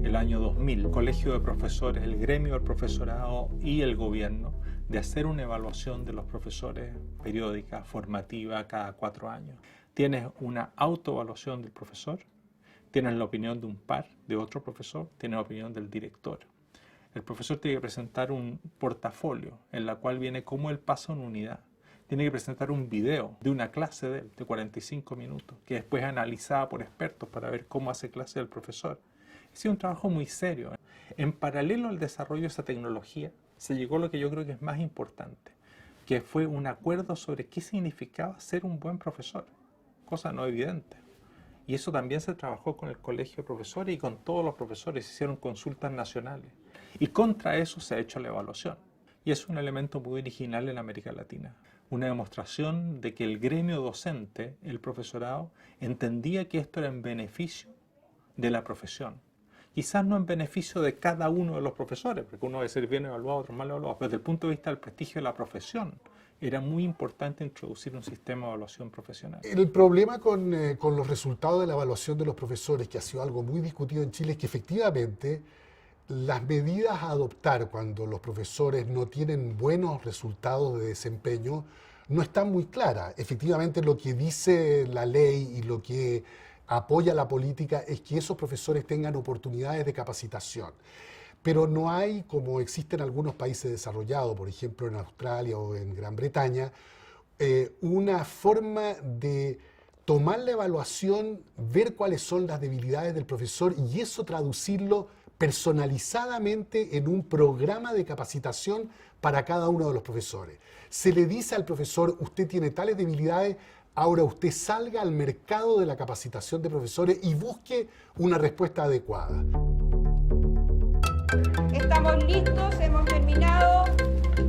El año 2000, el Colegio de Profesores, el gremio del profesorado y el gobierno de hacer una evaluación de los profesores periódica, formativa, cada 4 años. Tienes una autoevaluación del profesor, tienes la opinión de un par, de otro profesor, tienes la opinión del director. El profesor tiene que presentar un portafolio en la cual viene cómo él pasa una unidad. Tiene que presentar un video de una clase de él, de 45 minutos, que después es analizada por expertos para ver cómo hace clase el profesor. Ha sido un trabajo muy serio. En paralelo al desarrollo de esa tecnología, se llegó a lo que yo creo que es más importante, que fue un acuerdo sobre qué significaba ser un buen profesor, cosa no evidente. Y eso también se trabajó con el colegio de profesores y con todos los profesores, se hicieron consultas nacionales. Y contra eso se ha hecho la evaluación. Y es un elemento muy original en América Latina. Una demostración de que el gremio docente, el profesorado, entendía que esto era en beneficio de la profesión. Quizás no en beneficio de cada uno de los profesores, porque uno debe ser bien evaluado, otro mal evaluado, pero desde el punto de vista del prestigio de la profesión, era muy importante introducir un sistema de evaluación profesional. El problema con los resultados de la evaluación de los profesores, que ha sido algo muy discutido en Chile, es que efectivamente Las medidas a adoptar cuando los profesores no tienen buenos resultados de desempeño no están muy claras. Efectivamente, lo que dice la ley y lo que apoya la política es que esos profesores tengan oportunidades de capacitación. Pero no hay, como existe en algunos países desarrollados, por ejemplo en Australia o en Gran Bretaña, una forma de tomar la evaluación, ver cuáles son las debilidades del profesor y eso traducirlo personalizadamente en un programa de capacitación para cada uno de los profesores. Se le dice al profesor, usted tiene tales debilidades, ahora usted salga al mercado de la capacitación de profesores y busque una respuesta adecuada. Estamos listos, hemos terminado.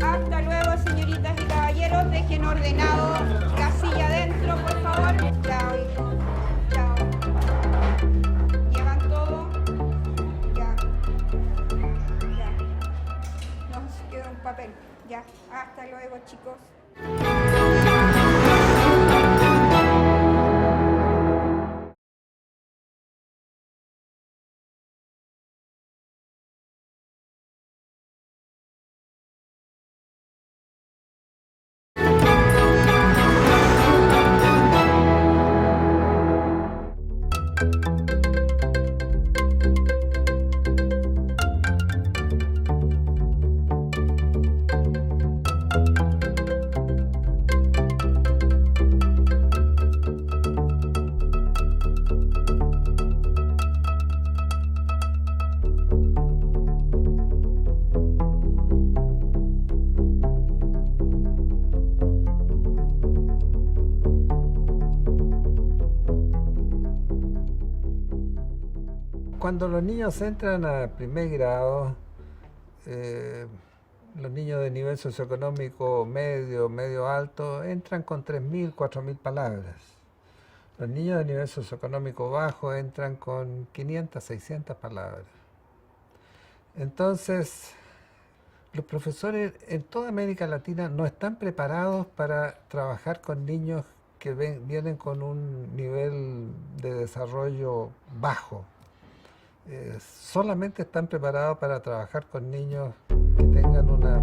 Hasta luego, señoritas y caballeros. Dejen ordenado la silla adentro, por favor. Chao, hijo. Chao. ¿Llevan todo? Ya. Ya. Nos queda un papel. Ya. Hasta luego, chicos. Cuando los niños entran a primer grado, los niños de nivel socioeconómico medio, medio alto, entran con 3.000, 4.000 palabras. Los niños de nivel socioeconómico bajo entran con 500, 600 palabras. Entonces, los profesores en toda América Latina no están preparados para trabajar con niños que vienen con un nivel de desarrollo bajo. Solamente están preparados para trabajar con niños que tengan una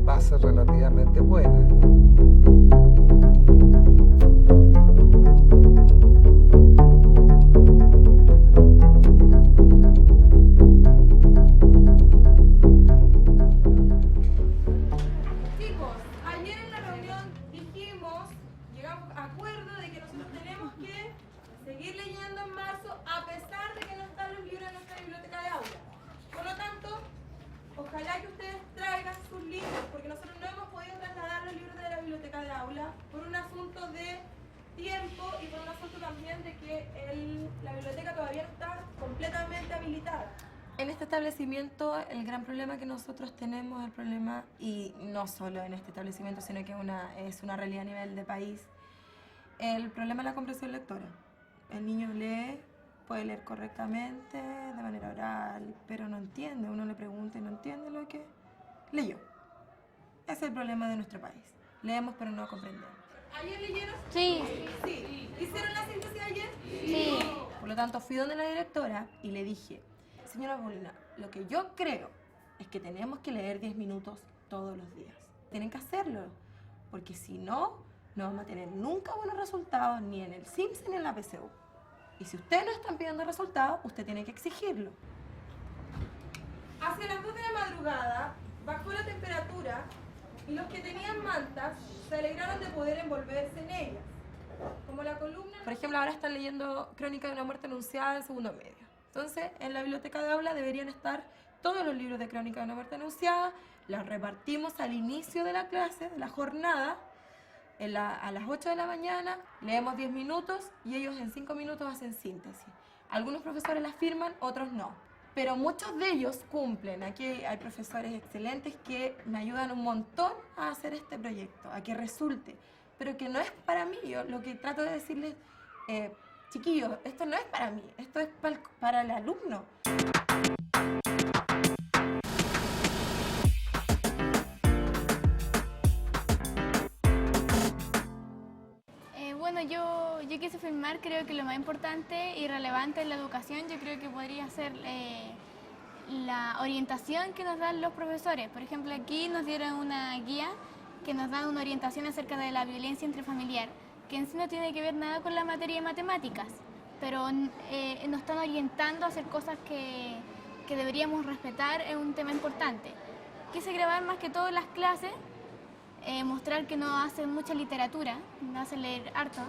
base relativamente buena. Chicos, ayer en la reunión llegamos a acuerdo de que nosotros tenemos que seguir leyendo en marzo a pesar de que no están los libros en nuestra biblioteca de aula. Por lo tanto, ojalá que ustedes traigan sus libros, porque nosotros no hemos podido trasladar los libros de la biblioteca de aula por un asunto de tiempo y por un asunto también de que la biblioteca todavía no está completamente habilitada. En este establecimiento el gran problema que nosotros tenemos, el problema, y no solo en este establecimiento, sino que es una realidad a nivel de país, el problema es la comprensión lectora. El niño lee, puede leer correctamente, de manera oral, pero no entiende. Uno le pregunta y no entiende lo que leyó. Ese es el problema de nuestro país. Leemos pero no comprendemos. ¿Ayer leyeron? Sí. Sí. ¿Hicieron la síntesis ayer? Sí. Por lo tanto, fui donde la directora y le dije, señora Paulina, lo que yo creo es que tenemos que leer 10 minutos todos los días. Tienen que hacerlo, porque si no, no vamos a tener nunca buenos resultados ni en el SIMS ni en la PSU. Y si ustedes no están pidiendo resultados, usted tiene que exigirlo. Hacia las 2 de la madrugada bajó la temperatura y los que tenían mantas se alegraron de poder envolverse en ellas. Como la columna... Por ejemplo, ahora están leyendo Crónica de una muerte anunciada en segundo medio. Entonces, en la biblioteca de aula deberían estar todos los libros de Crónica de una muerte anunciada. Los repartimos al inicio de la clase, de la jornada, a las 8 de la mañana, leemos 10 minutos y ellos en 5 minutos hacen síntesis. Algunos profesores las firman, otros no. Pero muchos de ellos cumplen. Aquí hay profesores excelentes que me ayudan un montón a hacer este proyecto, a que resulte. Pero que no es para mí. Yo lo que trato de decirles, chiquillos, esto no es para mí, esto es para el alumno. Bueno, yo quise filmar, creo que lo más importante y relevante en la educación, yo creo que podría ser la orientación que nos dan los profesores. Por ejemplo, aquí nos dieron una guía que nos da una orientación acerca de la violencia intrafamiliar, que en sí no tiene que ver nada con la materia de matemáticas, pero nos están orientando a hacer cosas que deberíamos respetar, es un tema importante. Quise grabar más que todo las clases, mostrar que nos hacen mucha literatura, nos hacen leer harto.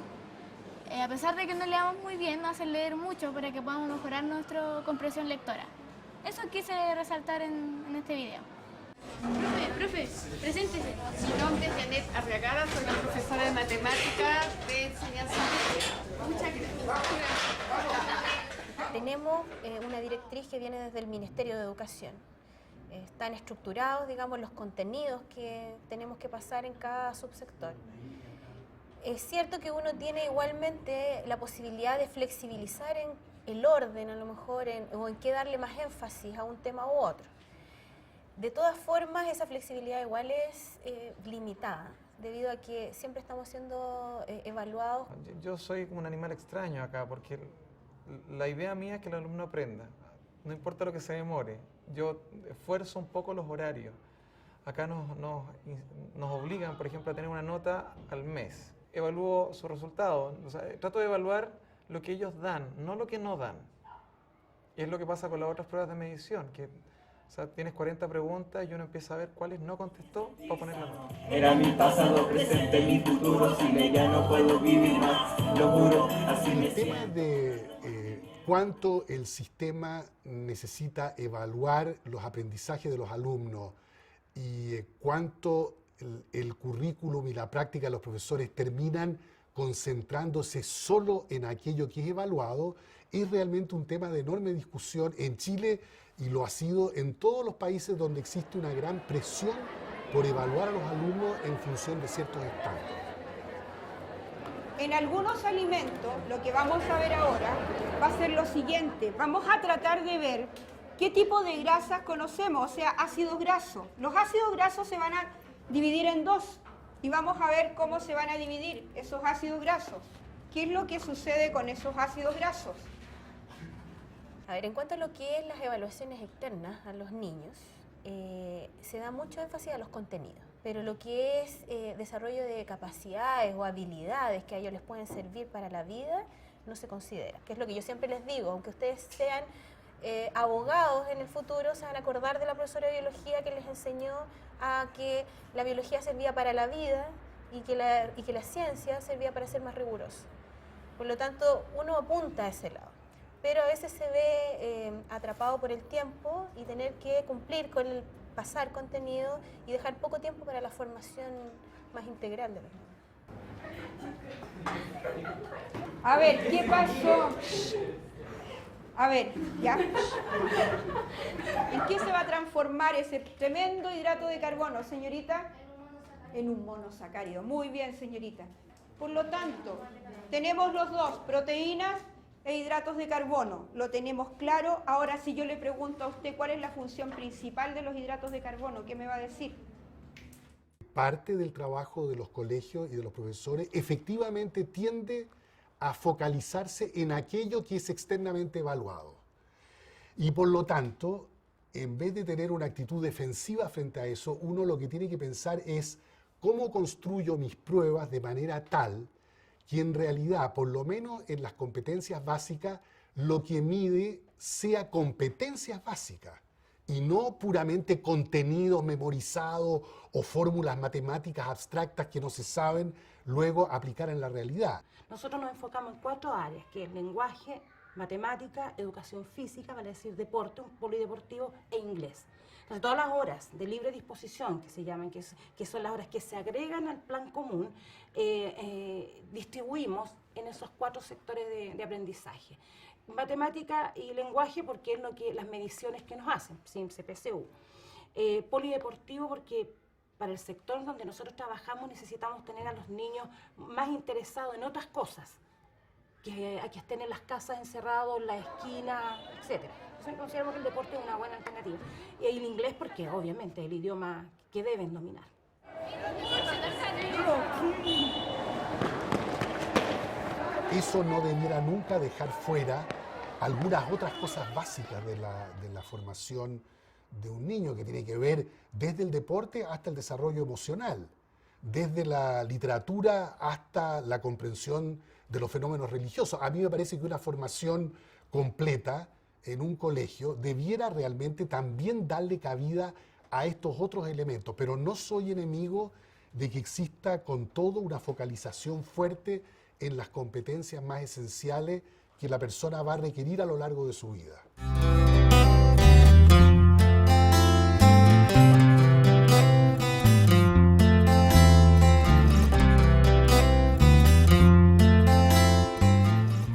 A pesar de que no leamos muy bien, nos hacen leer mucho para que podamos mejorar nuestra comprensión lectora. Eso quise resaltar en este video. Profe, preséntese. Mi nombre es Janet Arriagada, soy la profesora de matemáticas de enseñanza media. Muchas gracias. Tenemos una directriz que viene desde el Ministerio de Educación. Están estructurados, digamos, los contenidos que tenemos que pasar en cada subsector. Es cierto que uno tiene igualmente la posibilidad de flexibilizar en el orden, a lo mejor, o en qué darle más énfasis a un tema u otro. De todas formas, esa flexibilidad igual es limitada, debido a que siempre estamos siendo evaluados. Yo soy un animal extraño acá, porque la idea mía es que el alumno aprenda, no importa lo que se demore. Yo esfuerzo un poco los horarios. Acá nos obligan, por ejemplo, a tener una nota al mes. Evalúo su resultado, o sea, trato de evaluar lo que ellos dan, no lo que no dan. Y es lo que pasa con las otras pruebas de medición, que o sea, tienes 40 preguntas y uno empieza a ver cuáles no contestó para poner la nota. Era mi pasado, presente, mi futuro, sin ella no puedo vivir más, lo juro, así me siento. El tema de cuánto el sistema necesita evaluar los aprendizajes de los alumnos y cuánto el currículum y la práctica de los profesores terminan concentrándose solo en aquello que es evaluado, es realmente un tema de enorme discusión en Chile y lo ha sido en todos los países donde existe una gran presión por evaluar a los alumnos en función de ciertos estándares. En algunos alimentos, lo que vamos a ver ahora va a ser lo siguiente. Vamos a tratar de ver qué tipo de grasas conocemos, o sea, ácidos grasos. Los ácidos grasos se van a dividir en dos y vamos a ver cómo se van a dividir esos ácidos grasos. ¿Qué es lo que sucede con esos ácidos grasos? A ver, en cuanto a lo que es las evaluaciones externas a los niños, se da mucho énfasis a los contenidos, pero lo que es desarrollo de capacidades o habilidades que a ellos les pueden servir para la vida, no se considera, que es lo que yo siempre les digo, aunque ustedes sean abogados en el futuro, se van a acordar de la profesora de biología que les enseñó a que la biología servía para la vida y que la ciencia servía para ser más riguroso. Por lo tanto, uno apunta a ese lado, pero a veces se ve atrapado por el tiempo y tener que cumplir con el pasar contenido y dejar poco tiempo para la formación más integral de los niños. A ver, ¿qué pasó? A ver, ¿ya? ¿En qué se va a transformar ese tremendo hidrato de carbono, señorita? En un monosacárido. Muy bien, señorita. Por lo tanto, tenemos los dos, proteínas e hidratos de carbono. Lo tenemos claro. Ahora, si yo le pregunto a usted cuál es la función principal de los hidratos de carbono, ¿qué me va a decir? Parte del trabajo de los colegios y de los profesores efectivamente tiende a focalizarse en aquello que es externamente evaluado. Y por lo tanto, en vez de tener una actitud defensiva frente a eso, uno lo que tiene que pensar es cómo construyo mis pruebas de manera tal que en realidad, por lo menos en las competencias básicas, lo que mide sea competencias básicas y no puramente contenidos memorizados o fórmulas matemáticas abstractas que no se saben luego aplicar en la realidad. Nosotros nos enfocamos en 4 áreas, que es lenguaje, matemática, educación física, vale decir deporte, un polideportivo e inglés. Entonces, todas las horas de libre disposición, que se llaman, que son las horas que se agregan al plan común, distribuimos en esos 4 sectores de aprendizaje. Matemática y lenguaje, porque es lo que las mediciones que nos hacen, SIMS, PSU. Polideportivo, porque para el sector donde nosotros trabajamos necesitamos tener a los niños más interesados en otras cosas, que estén en las casas encerrados, en la esquina, etc. Entonces consideramos que el deporte es una buena alternativa. Y el inglés porque obviamente es el idioma que deben dominar. Eso no debiera nunca dejar fuera algunas otras cosas básicas de la formación de un niño, que tiene que ver desde el deporte hasta el desarrollo emocional, desde la literatura hasta la comprensión de los fenómenos religiosos. A mí me parece que una formación completa en un colegio debiera realmente también darle cabida a estos otros elementos, pero no soy enemigo de que exista con todo una focalización fuerte en las competencias más esenciales que la persona va a requerir a lo largo de su vida.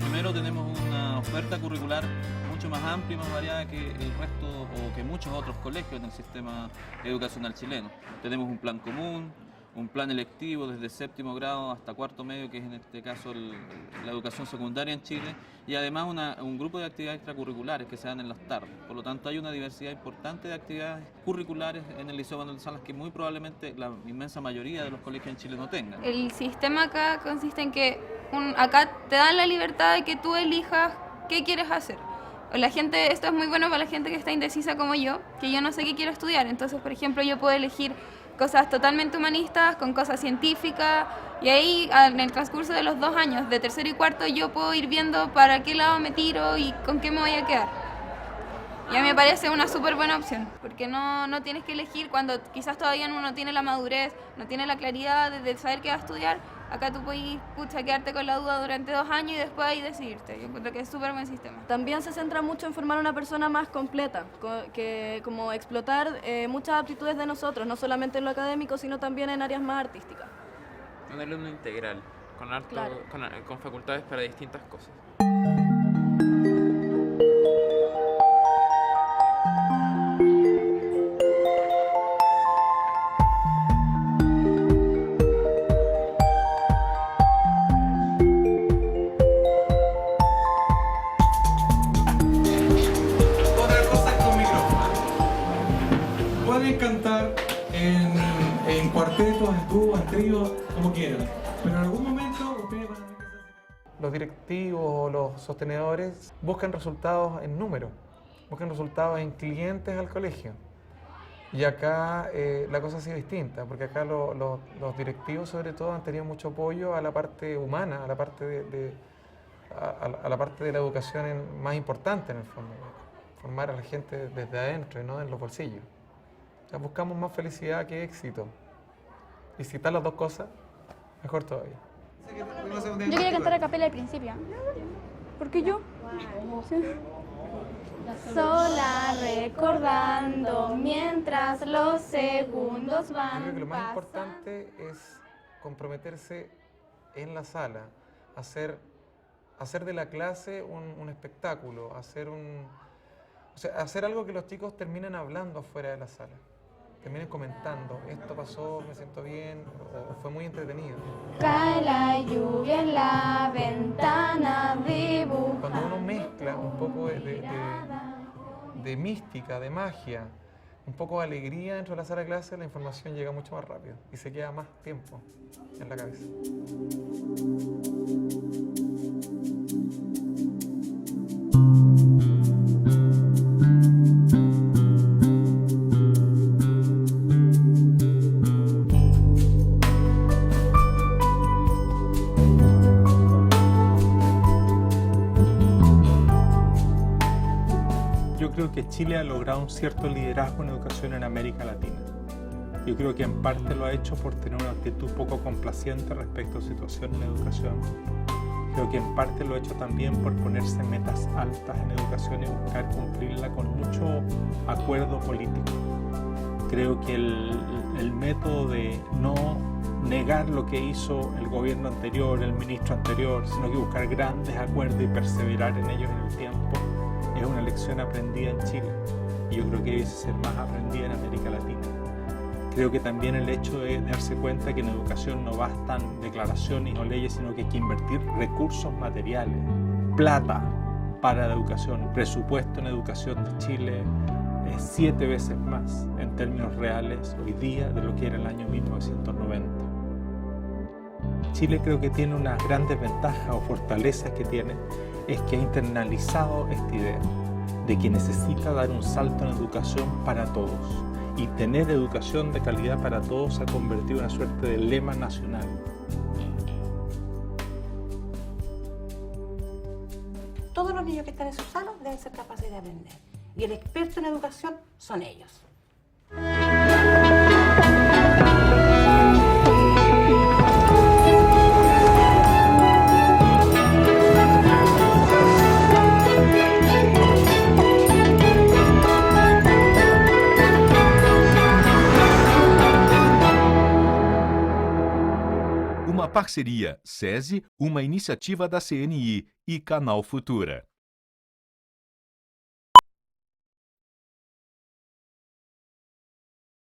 Primero tenemos una oferta curricular mucho más amplia y más variada que el resto o que muchos otros colegios en el sistema educacional chileno. Tenemos un plan común, un plan electivo desde séptimo grado hasta cuarto medio, que es en este caso la educación secundaria en Chile, y además un grupo de actividades extracurriculares que se dan en las tardes. Por lo tanto, hay una diversidad importante de actividades curriculares en el Liceo Manuel Salas que muy probablemente la inmensa mayoría de los colegios en Chile no tengan. El sistema acá consiste en que acá te dan la libertad de que tú elijas qué quieres hacer. La gente, esto es muy bueno para la gente que está indecisa como yo, que yo no sé qué quiero estudiar. Entonces, por ejemplo, yo puedo elegir cosas totalmente humanistas, con cosas científicas, y ahí en el transcurso de los 2 años, de tercero y cuarto, yo puedo ir viendo para qué lado me tiro y con qué me voy a quedar. Y a mí me parece una súper buena opción, porque no tienes que elegir cuando quizás todavía uno no tiene la madurez, no tiene la claridad de saber qué va a estudiar. Acá tú puedes quedarte con la duda durante 2 años y después ahí decidirte. Yo encuentro que es súper buen sistema. También se centra mucho en formar una persona más completa, como explotar muchas aptitudes de nosotros, no solamente en lo académico, sino también en áreas más artísticas. Un alumno integral, con facultades para distintas cosas. Cantar en cuartetos, en dúos, en tríos, como quieran. Pero en algún momento ustedes van a ver que los directivos o los sostenedores buscan resultados en números, buscan resultados en clientes al colegio. Y acá la cosa ha sido distinta, porque acá los directivos sobre todo han tenido mucho apoyo a la parte humana, a la parte a la parte de la educación más importante en el fondo, formar a la gente desde adentro y no en los bolsillos. Buscamos más felicidad que éxito. Y si están las dos cosas, mejor todavía. Yo quería cantar a capela al principio. ¿Por qué yo? Sí. Sola recordando mientras los segundos van. Yo creo que lo más importante es comprometerse en la sala, hacer de la clase un espectáculo, hacer algo que los chicos terminen hablando afuera de la sala. Terminen comentando, esto pasó, me siento bien, o fue muy entretenido. Cae la lluvia en la ventana, dibuja. Cuando uno mezcla un poco de mística, de magia, un poco de alegría dentro de la sala de clase, la información llega mucho más rápido y se queda más tiempo en la cabeza. Yo creo que Chile ha logrado un cierto liderazgo en educación en América Latina. Yo creo que en parte lo ha hecho por tener una actitud poco complaciente respecto a la situación en educación. Creo que en parte lo ha hecho también por ponerse metas altas en educación y buscar cumplirla con mucho acuerdo político. Creo que el método de no negar lo que hizo el gobierno anterior, el ministro anterior, sino que buscar grandes acuerdos y perseverar en ellos en el tiempo, es una lección aprendida en Chile y yo creo que debe ser más aprendida en América Latina. Creo que también el hecho de darse cuenta que en educación no bastan declaraciones o leyes, sino que hay que invertir recursos materiales, plata para la educación. Presupuesto en educación de Chile es 7 veces más en términos reales hoy día de lo que era el año 1990. Chile creo que tiene unas grandes ventajas o fortalezas que tiene, es que ha internalizado esta idea de que necesita dar un salto en educación para todos. Y tener educación de calidad para todos se ha convertido en una suerte de lema nacional. Todos los niños que están en sus salas deben ser capaces de aprender. Y el experto en educación son ellos. Uma parceria SESI, uma iniciativa da CNI e Canal Futura.